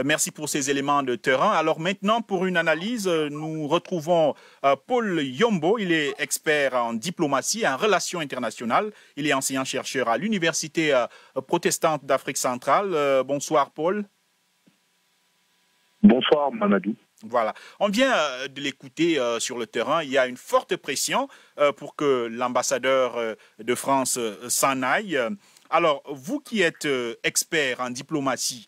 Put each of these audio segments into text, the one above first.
Merci pour ces éléments de terrain. Alors maintenant, pour une analyse, nous retrouvons Paul Yombo. Il est expert en diplomatie et en relations internationales. Il est enseignant-chercheur à l'Université protestante d'Afrique centrale. Bonsoir, Paul. Bonsoir, Mamadou. Voilà. On vient de l'écouter sur le terrain. Il y a une forte pression pour que l'ambassadeur de France s'en aille. Alors, vous qui êtes expert en diplomatie,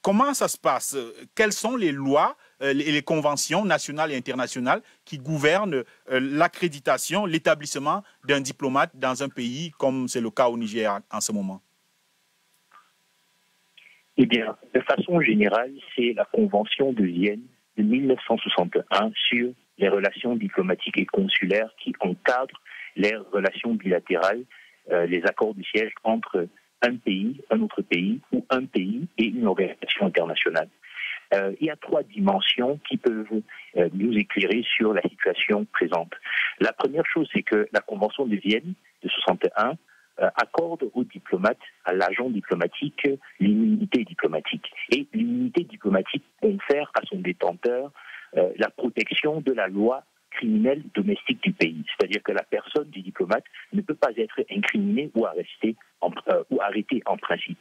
comment ça se passe? Quelles sont les lois et les conventions nationales et internationales qui gouvernent l'accréditation, l'établissement d'un diplomate dans un pays comme c'est le cas au Niger en ce moment? Eh bien, de façon générale, c'est la Convention de Vienne de 1961 sur les relations diplomatiques et consulaires qui encadre les relations bilatérales, les accords de siège entre un pays, un autre pays ou un pays et une organisation internationale. Il y a trois dimensions qui peuvent nous éclairer sur la situation présente. La première chose, c'est que la Convention de Vienne de 61 accorde aux diplomates, à l'agent diplomatique, l'immunité diplomatique. Et l'immunité diplomatique confère à son détenteur la protection de la loi criminelle domestique du pays. C'est-à-dire que la personne du diplomate ne peut pas être incriminée ou arrêtée en principe.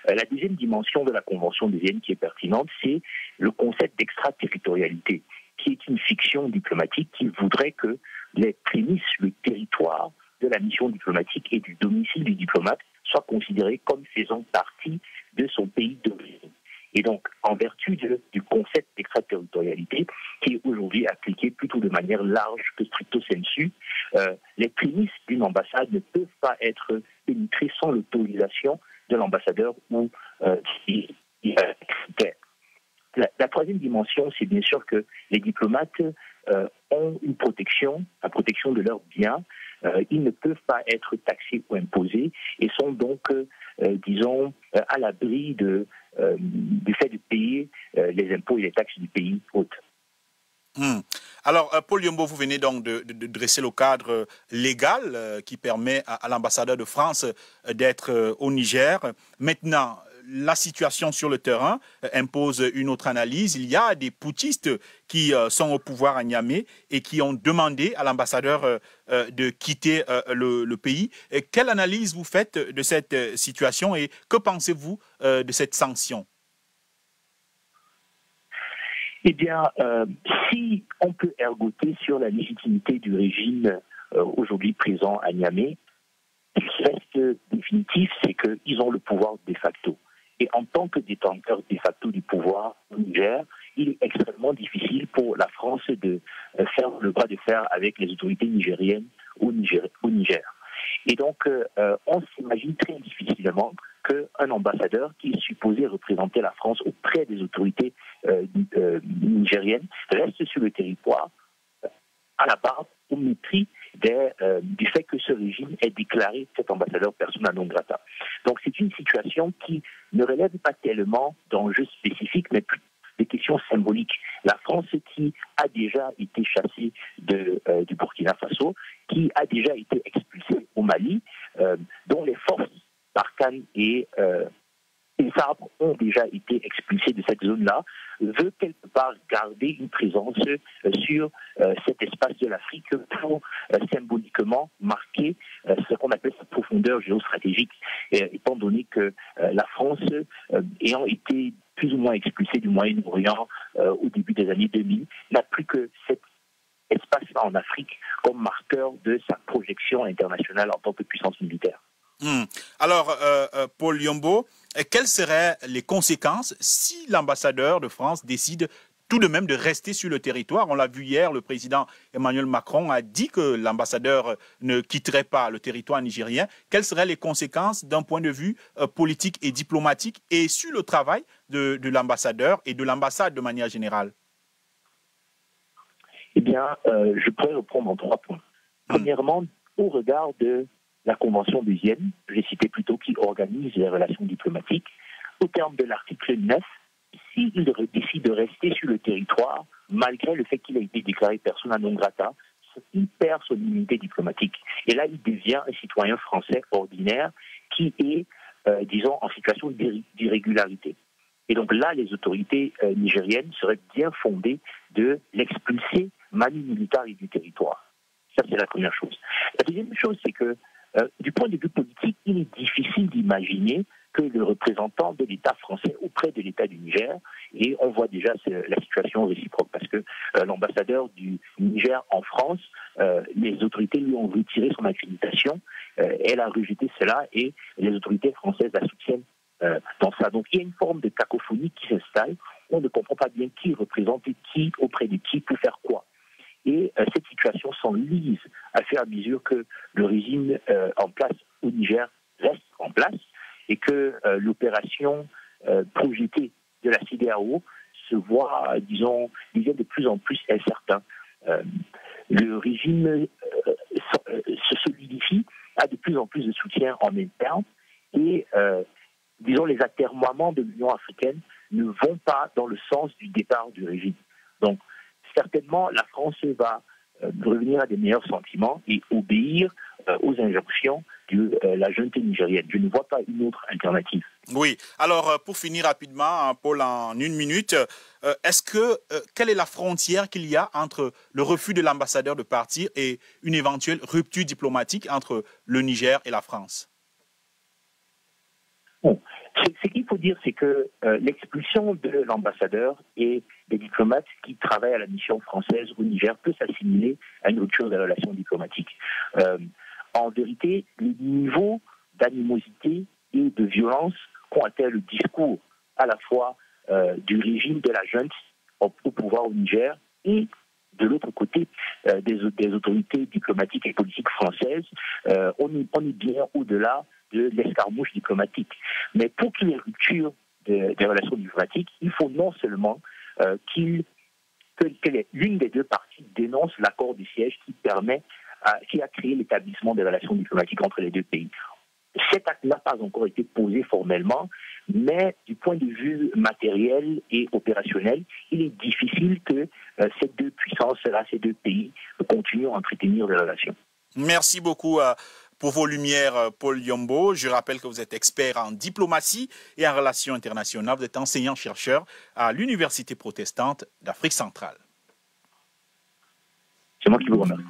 La deuxième dimension de la Convention de Vienne qui est pertinente, c'est le concept d'extraterritorialité, qui est une fiction diplomatique qui voudrait que les prémices, le territoire de la mission diplomatique et du domicile du diplomate soient considérés comme faisant partie de son pays d'origine. Et donc, en vertu du concept d'extraterritorialité, qui est aujourd'hui appliqué plutôt de manière large que stricto sensu, les prémices d'une ambassade ne peuvent pas être pénétrées sans l'autorisation de l'ambassadeur ou la troisième dimension, c'est bien sûr que les diplomates ont une protection, la protection de leurs biens. Ils ne peuvent pas être taxés ou imposés et sont donc, disons, à l'abri du fait de payer les impôts et les taxes du pays hôte. Alors, Paul Yombo, vous venez donc de dresser le cadre légal qui permet à l'ambassadeur de France d'être au Niger. Maintenant, la situation sur le terrain impose une autre analyse. Il y a des putschistes qui sont au pouvoir à Niamey et qui ont demandé à l'ambassadeur de quitter le pays. Et quelle analyse vous faites de cette situation et que pensez-vous de cette sanction? Eh bien, si on peut ergoter sur la légitimité du régime aujourd'hui présent à Niamey, ce qui reste définitif, c'est qu'ils ont le pouvoir de facto. Et en tant que détenteur de facto du pouvoir au Niger, il est extrêmement difficile pour la France de faire le bras de fer avec les autorités nigériennes au Niger. Et donc, on s'imagine très difficilement qu'un ambassadeur qui est supposé représenter la France auprès des autorités nigériennes reste sur le territoire à la barre au mépris du fait que ce régime ait déclaré cet ambassadeur persona non grata. Donc c'est une situation qui ne relève pas tellement d'enjeux spécifiques, mais plus des questions symboliques. La France qui a déjà été chassée du Burkina Faso, qui a déjà été expulsée au Mali, dont les forces Barkhane et Fabre ont déjà été expulsés de cette zone-là, veut quelque part garder une présence sur cet espace de l'Afrique pour symboliquement marquer ce qu'on appelle sa profondeur géostratégique, étant donné que la France, ayant été plus ou moins expulsée du Moyen-Orient au début des années 2000, n'a plus que cet espace-là en Afrique comme marqueur de sa projection internationale en tant que puissance militaire. Alors, Paul Yombo, quelles seraient les conséquences si l'ambassadeur de France décide tout de même de rester sur le territoire? On l'a vu hier, le président Emmanuel Macron a dit que l'ambassadeur ne quitterait pas le territoire nigérien. Quelles seraient les conséquences d'un point de vue politique et diplomatique et sur le travail de l'ambassadeur et de l'ambassade de manière générale? Eh bien, je pourrais reprendre en 3 points. Premièrement, au regard de la Convention de Vienne, j'ai cité plus tôt, qui organise les relations diplomatiques, au terme de l'article 9, s'il décide de rester sur le territoire, malgré le fait qu'il a été déclaré persona non grata, il perd son immunité diplomatique. Et là, il devient un citoyen français ordinaire qui est, disons, en situation d'irrégularité. Et donc là, les autorités nigériennes seraient bien fondées de l'expulser manu militari du territoire. Ça, c'est la première chose. La deuxième chose, c'est que du point de vue politique, il est difficile d'imaginer que le représentant de l'État français auprès de l'État du Niger, et on voit déjà la situation réciproque, parce que l'ambassadeur du Niger en France, les autorités lui ont retiré son accréditation, elle a rejeté cela, et les autorités françaises la soutiennent dans ça. Donc il y a une forme de cacophonie qui s'installe, on ne comprend pas bien qui représente qui, auprès de qui, pour faire quoi. Et cette situation s'enlise à fur et à mesure que le régime en place au Niger reste en place et que l'opération projetée de la CEDEAO se voit, disons, devient de plus en plus incertain. Le régime se solidifie, a de plus en plus de soutien en interne et, disons, les atermoiements de l'Union africaine ne vont pas dans le sens du départ du régime. Donc, certainement, la France va revenir à des meilleurs sentiments et obéir aux injonctions de la junte nigérienne. Je ne vois pas une autre alternative. Oui. Alors, pour finir rapidement, Paul, en une minute, quelle est la frontière qu'il y a entre le refus de l'ambassadeur de partir et une éventuelle rupture diplomatique entre le Niger et la France? Bon. Ce qu'il faut dire, c'est que l'expulsion de l'ambassadeur et des diplomates qui travaillent à la mission française au Niger peut s'assimiler à une rupture des relations diplomatiques. En vérité, le niveau d'animosité et de violence qu'ont atteint le discours à la fois du régime de la junte au pouvoir au Niger et de l'autre côté des autorités diplomatiques et politiques françaises, on est bien au-delà de l'escarmouche diplomatique. Mais pour qu'il y ait rupture des relations diplomatiques, il faut non seulement que l'une des deux parties dénonce l'accord du siège qui a créé l'établissement des relations diplomatiques entre les deux pays. Cet acte n'a pas encore été posé formellement, mais du point de vue matériel et opérationnel, il est difficile que ces deux puissances, ces deux pays, continuent à entretenir des relations. Merci beaucoup pour vos lumières, Paul Yombo. Je rappelle que vous êtes expert en diplomatie et en relations internationales. Vous êtes enseignant-chercheur à l'Université protestante d'Afrique centrale. C'est moi qui vous remercie.